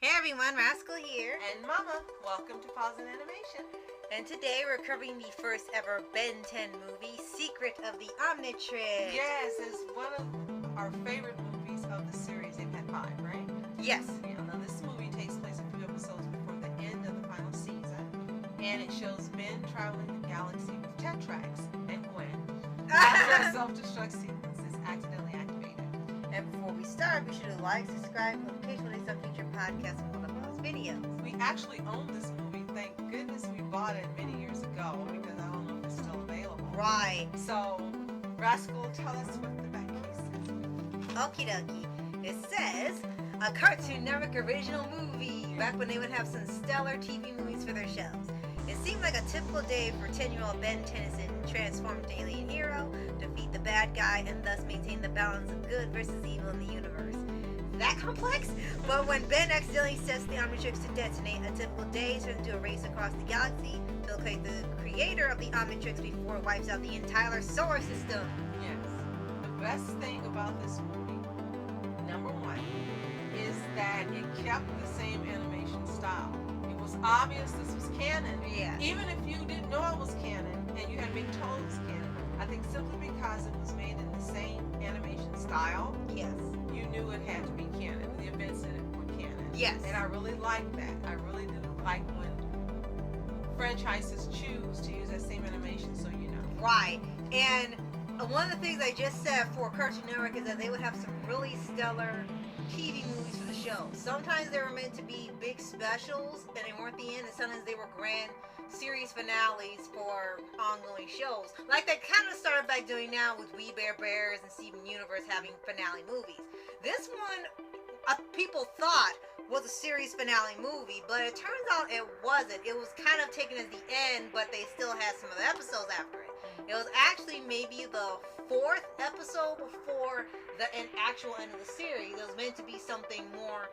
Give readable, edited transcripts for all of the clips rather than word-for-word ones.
Hey everyone, Rascal here. And Mama, welcome to Paws On Animation. And today we're covering the first ever Ben 10 movie, Secret of the Omnitrix. Yes, it's one of our favorite movies of the series. They've had 5, right? Yes. Yeah, now this movie takes place a few episodes before the end of the final season. And it shows Ben traveling the galaxy with Tetrax and Gwen after a self-destruct sequence is accidentally activated. And before we start, be sure to like, subscribe, and occasionally some future podcasts and one of those videos. We actually own this movie. Thank goodness we bought it many years ago because I don't know if it's still available. Right. So, Rascal, tell us what the back case says. Okie dokie. It says, a Cartoon Network original movie, back when they would have some stellar TV movies for their shows. It seemed like a typical day for 10-year-old Ben Tennyson, transformed to alien hero, defeat the bad guy, and thus maintain the balance of good versus evil in the universe. That complex? But when Ben accidentally sets the Omnitrix to detonate, a typical day turns into a race across the galaxy to locate the creator of the Omnitrix before it wipes out the entire solar system. Yes. The best thing about this movie, number 1, is that it kept the same animation style. It was obvious this was canon. Yeah. Even if you didn't know it was canon and you had been told it was canon, I think simply because it was made in the same animation style, Yes. you knew it had to be canon. The events in it were canon. Yes. And I really liked that. I really didn't like when franchises choose to use that same animation, so you know. Right. And one of the things I just said for Cartoon Network is that they would have some really stellar TV movies for the show. Sometimes they were meant to be big specials and they weren't the end, and sometimes they were grand series finales for ongoing shows. Like they kind of started back doing now with We Bare Bears and Steven Universe having finale movies. This one, people thought was a series finale movie, but it turns out it wasn't. It was kind of taken as the end, but they still had some of the episodes after it. It was actually maybe the 4th episode before the actual end of the series. It was meant to be something more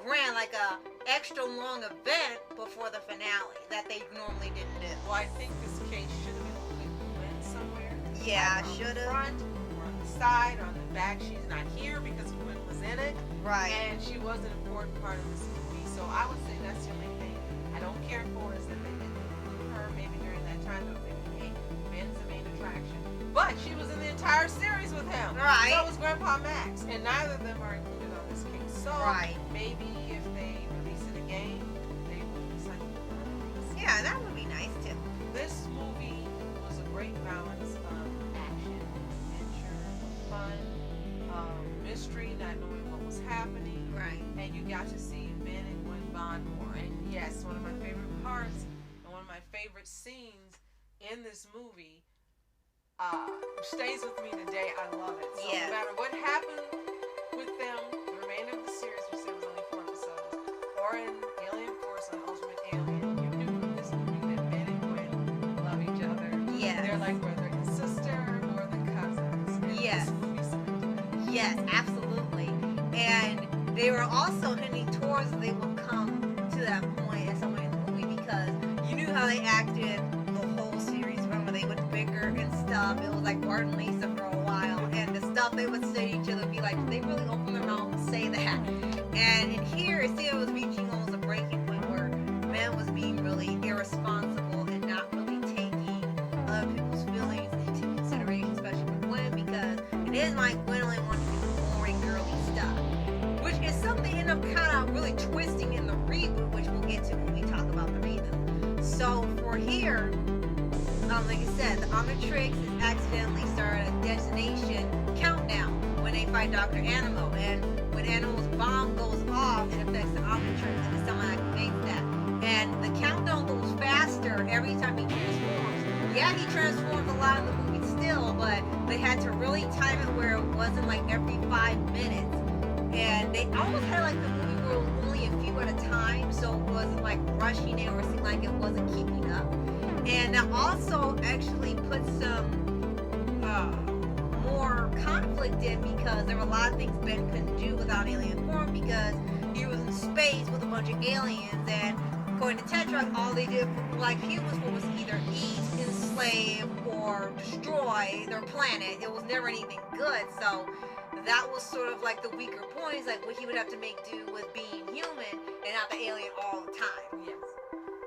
grand, like a extra long event before the finale that they normally didn't do. Well, I think this case should have been Gwen somewhere. Yeah, On should the have. front, or on the side, or on the back. She's not here because Gwen was in it. Right. And she was an important part of this movie. So I would say that's the only thing I don't care for is that they didn't include her maybe during that time. But maybe Ben's the main attraction. But she was in the entire series with him. Right. So was Grandpa Max. And neither of them are included on this case. So Right. maybe if they release it again, they will decide to put her on this. Yeah, that would be nice too. This movie was a great balance of action, adventure, fun, mystery, not knowing what was happening. Right. And you got to see Ben and Gwen bond more. And yes, one of my favorite parts and one of my favorite scenes in this movie stays with me today. I love it. So Yeah. no matter what happened with them, the remainder of the series, which there was only 4 episodes, or in Alien Force on Ultimate Alien, you knew from this movie that Ben and Gwen love each other. Yes. They're like brother and sister, or the cousins. And Yes. This movie cemented it. Yes, absolutely. And they were also hinting towards they will come to that point at some point in the movie because you knew how they acted the whole series. Remember, they would bicker and stuff. It was like Bart and Lisa for a while. And the stuff they would say to each other would be like, they really open their mouth and say that. And in here, it seemed it was reaching almost a breaking point where Ben was being really irresponsible and not really taking other people's feelings into consideration, especially with Gwen, because in his mind, Gwen only wanted to do boring girly stuff. Which is something they end up kind of really twisting in the reboot, which we'll get to when we talk about the reboot. So for here, like I said, the Omnitrix is accidentally started a detonation countdown when they fight Dr. Animo. And when Animo's bomb goes off, it affects the Omnitrix and it somehow activates that. And the countdown goes faster every time he transforms. Yeah, he transforms a lot in the movie still, but they had to really time it where it wasn't like every 5 minutes. And they almost had like the movie where it was only a few at a time, so it wasn't like rushing it or seemed like it wasn't keeping up. And that also actually put some more conflict in because there were a lot of things Ben couldn't do without alien form because he was in space with a bunch of aliens, and according to Tetrax, all they did like humans was either eat, enslave, or destroy their planet. It was never anything good, so that was sort of like the weaker points, like what he would have to make do with being human and not the alien all the time. Yes.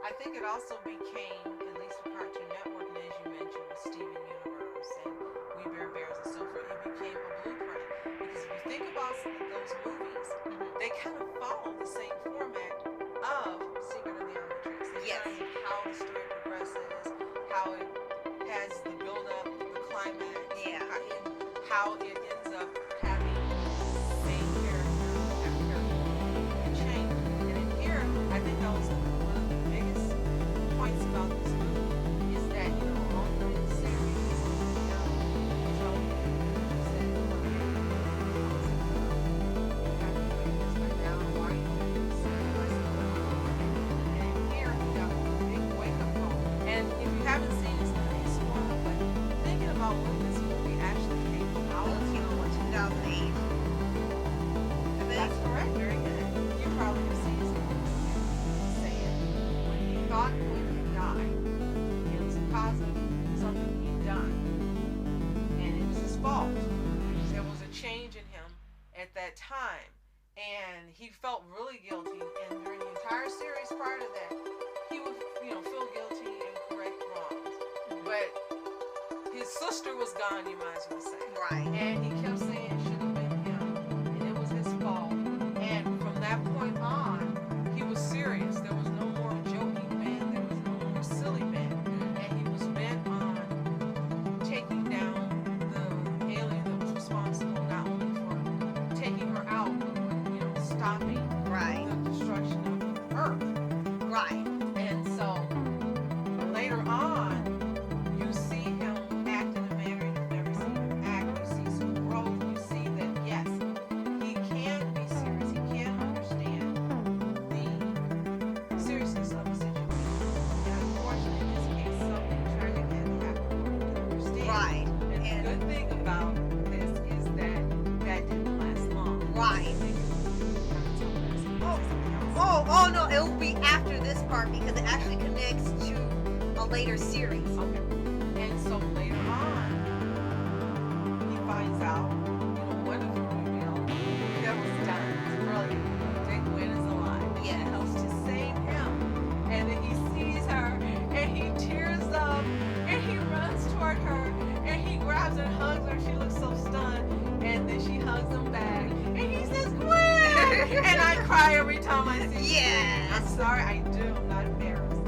I think it also became, at least for Cartoon Network, and as you mentioned, with Steven Universe and We Bear Bears and so forth, it became a blueprint. Because if you think about those movies, they kind of follow the same format of Secret of the Omnitrix. In Yes. terms of how the story progresses, how it has the build-up, the climax, Yeah. how it ends up having main character after character change. And in here, I think that was one of the biggest points about this movie is that, you know, on the series, you know, so said, why are you doing this? And here, you got a big wake-up call. And if you haven't seen this movie, spoiler, but thinking about when this movie actually came out, You know, what, 2008? I think. that's correct, very good. You probably have seen something saying when he thought when he died, it was because of something he'd done. And it was his fault. There was a change in him at that time. And he felt really guilty. And during the entire series prior to that, he would, you know, feel guilty and correct wrongs. But his sister was gone, you might as well say. Right. And he kept saying it should have been him, and it was his fault. And from that point on, he was serious. There was no more joking Ben. There was no more silly Ben. And he was bent on taking down the alien that was responsible not only for taking her out, but you know, stopping Right. the destruction of Earth. Right. And so later on, you see him act in a manner you've never seen him act. You see some growth. You see that, yes, he can be serious. He can understand the seriousness of the situation. And unfortunately, in this case, something tragic had to happen for him to understand. Right. And the And- good thing about this is that that didn't last long. Right. Oh no, it will be after this part because it actually connects to a later series. Okay. And so later on, he finds out, you know, wonderful reveal that was done. It's brilliant. Dick Wynn is alive. Yes. She helps to save him. And then he sees her and he tears up and he runs toward her and he grabs her and hugs her. She looks so stunned. And then she hugs him back. And he says, Gwen! And I cry every time I see Yes. I'm sorry, I do. I'm not embarrassed.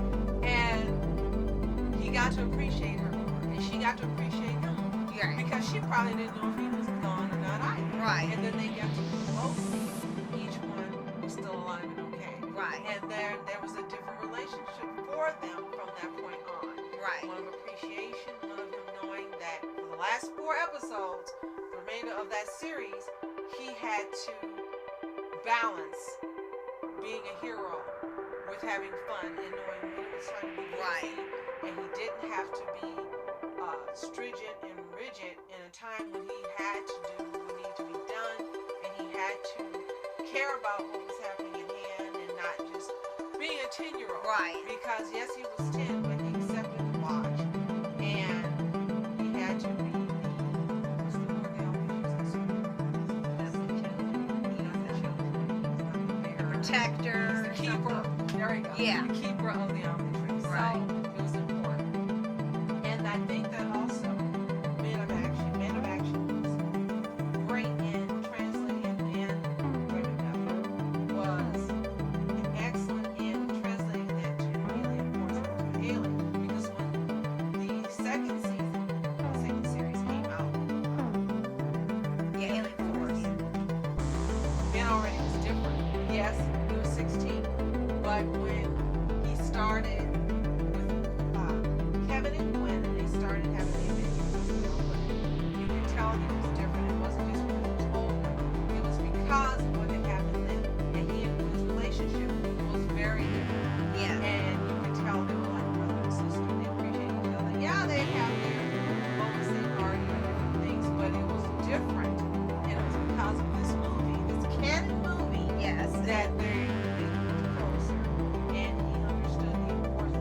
And he got to appreciate her more, and she got to appreciate him more. Right. Because she probably didn't know if he was gone or not either. Right. And then they got to both see each one was still alive and okay. Right. And there was a different relationship for them from that point on. Right. One of appreciation, one of him knowing that for the last 4 episodes, the remainder of that series, he had to balance being a hero with having fun and knowing when it was time to be Right. guilty, and he didn't have to be stringent and rigid in a time when he had to do what needed to be done, and he had to care about what was happening in hand and not just being a 10-year-old. Right. Because yes, he was 10, but he accepted the watch, and he had to be what's the word they always use? Protector. The keeper. There you go. Yeah. The keeper of the Omnitrix. Right. So it was important. And I think that also Man of Action was great in translating and Raymond Duffy was excellent in translating that to Alien Force to Alien. Because when the second series came out, Yeah, Alien Force. Ben already was different. Yes, he was 16. But when he started with Kevin and Gwen, and they started having the adventures, you could tell he was different. It wasn't just because he was older. It was because of what had happened then. And he and Gwen's relationship was very different. Yeah. And you could tell they were like brother and sister. They appreciated each other. Yeah, they have their moments they argue and different things, but it was different. And it was because of this movie, this canon movie, Yes. that they moved closer. And he understood the importance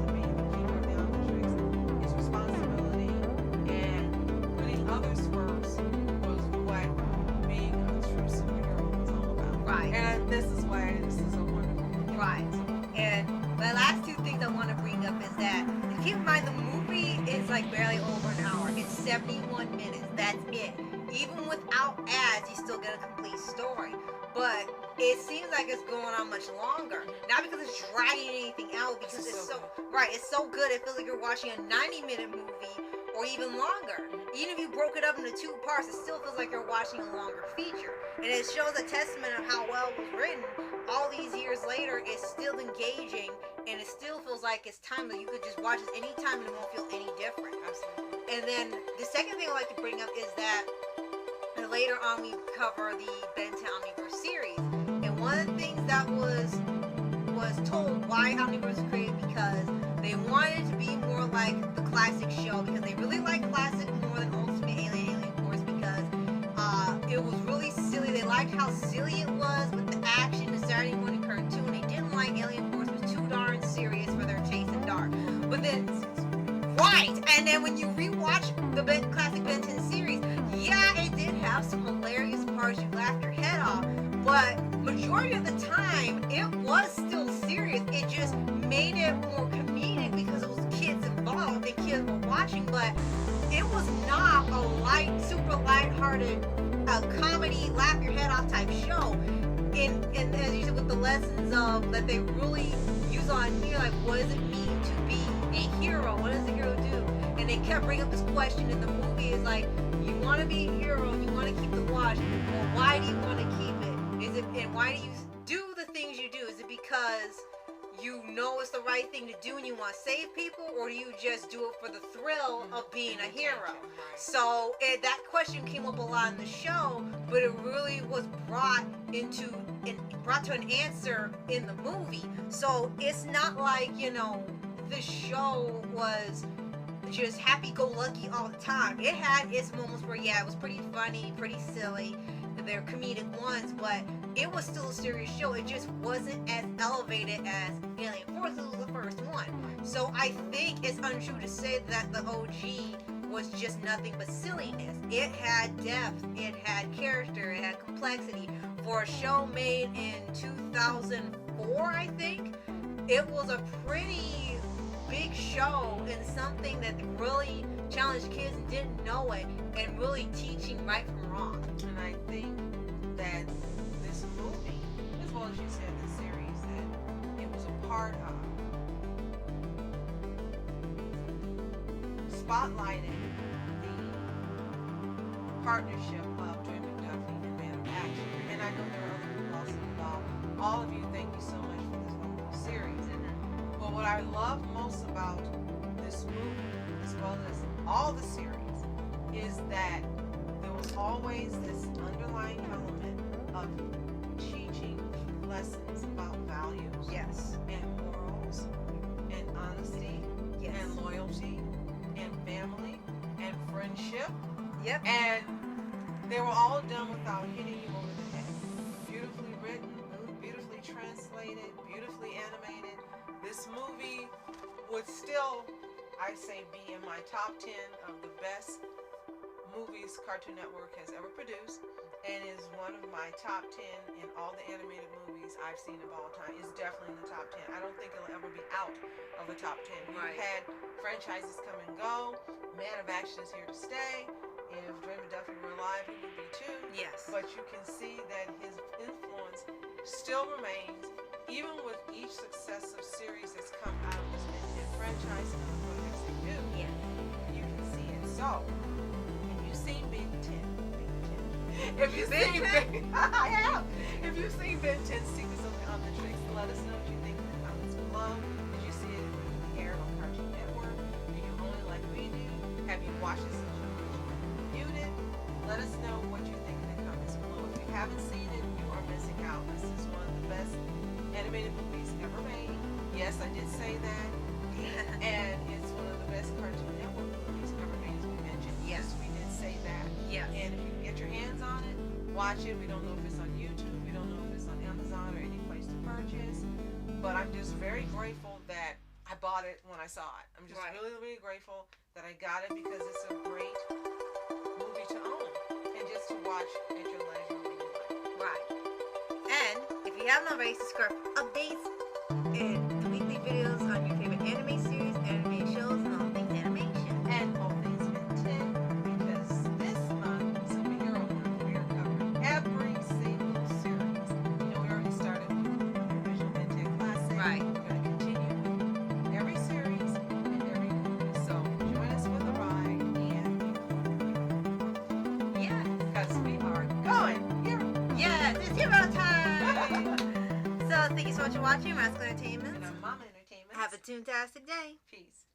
The last two things I want to bring up is that, keep in mind, the movie is like barely over an hour. It's 71 minutes. That's it. Even without ads, you still get a complete story. But it seems like it's going on much longer. Not because it's dragging anything out, because it's so right. It's so good. It feels like you're watching a 90-minute movie or even longer. Even if you broke it up into two parts, it still feels like you're watching a longer feature. And it shows a testament of how well it was written. All these years later, it's still engaging, and it still feels like it's time that you could just watch it anytime and it won't feel any different. Absolutely. And then the second thing I'd like to bring up is that later on we cover the Ben 10 Omniverse series. And one of the things that was told why Omniverse was created, because they wanted to be more like the classic show, because they really like classic more than Ultimate Alien Force, because it was really silly. They liked how silly it was with the action, the Saturday morning cartoon. They didn't like Alien Force was too darn serious for their taste in dark. But then, right, and then when you rewatch the classic Ben 10 series, yeah, it did have some hilarious parts. You laughed your head off, but majority of the time, it was still serious. It just made it more comedic because it was kids involved and kids were watching, but it was not a super light-hearted comedy, laugh your head off type show. And as you said, with the lessons of that they really use on here, like what does it mean to be a hero? What does a hero do? And they kept bringing up this question in the movie: is like, you want to be a hero, you want to keep the watch. Well, why do you want to keep it? Is it, and why do you do the things you do? Is it because you know it's the right thing to do and you want to save people, or do you just do it for the thrill of being a hero? So that question came up a lot in the show, but it really was brought to an answer in the movie. So it's not like, the show was just happy-go-lucky all the time. It had its moments where, it was pretty funny, pretty silly. They're comedic ones, but it was still a serious show. It just wasn't as elevated as Alien Force. It was the first one. So I think it's untrue to say that the OG was just nothing but silliness. It had depth, it had character, it had complexity. For a show made in 2004, I think, it was a pretty big show and something that really challenged kids and didn't know it, and really teaching right from wrong. And I think that this movie, as well as you said, the series, that it was a part of spotlighting the partnership of Joy McDuffie and Man of Action. And I know there are other people also involved. All of you, thank you so much for this wonderful series. But what I love most about this movie, as well as all the series, is that there was always this underlying element of teaching lessons about values, Yes. and morals, and honesty, Yes. and loyalty, and family, and friendship. Yep. And they were all done without hitting you over the head. Beautifully written, beautifully translated, beautifully animated. This movie would still, I say, be in my top 10 of the best movies Cartoon Network has ever produced, and is one of my top 10 in all the animated movies I've seen of all time. It's definitely in the top 10. I don't think it'll ever be out of the top 10. Right. We've had franchises come and go. Man of Action is here to stay. If Dre McDuffie were alive, he would be too. Yes. But you can see that his influence still remains, even with each successive series that's come out of this franchise and the projects they do. Yeah. You can see it. So, if you've seen Ben 10, if you've seen Ben, I have. If you've seen Ben 10 Secrets of the Omnitrix, let us know what you think in the comments below. Did you see it aired on Cartoon Network? Do you only like we do? Have you watched it since you reviewed it? Let us know what you think in the comments below. If you haven't seen it, you are missing out. This is one of the best animated movies ever made. Yes, I did say that. And it's one of the best Cartoon Network movies ever made, as we mentioned. Yes, we did say that. Yes. And if you can get your hands on it, watch it. We don't know if it's on YouTube. We don't know if it's on Amazon or any place to purchase. But I'm just very grateful that I bought it when I saw it. I'm just really, really grateful that I got it, because it's a great movie to own and just to watch at your leisure when you like. Right. And if you haven't already, subscribe for updates and the weekly videos anime series, anime shows, and all things animation. And all things Ben 10, because this month, Superhero Month, we are covering every single series. You know, we already started with the original Ben 10 Classic. Right. We're going to continue with every series and every movie. So join us for the ride and Yes. because we are going here. Yes, it's hero time. So thank you so much for watching Rascal Entertainment. And our Mama Entertainment. Have a toontastic day. Peace.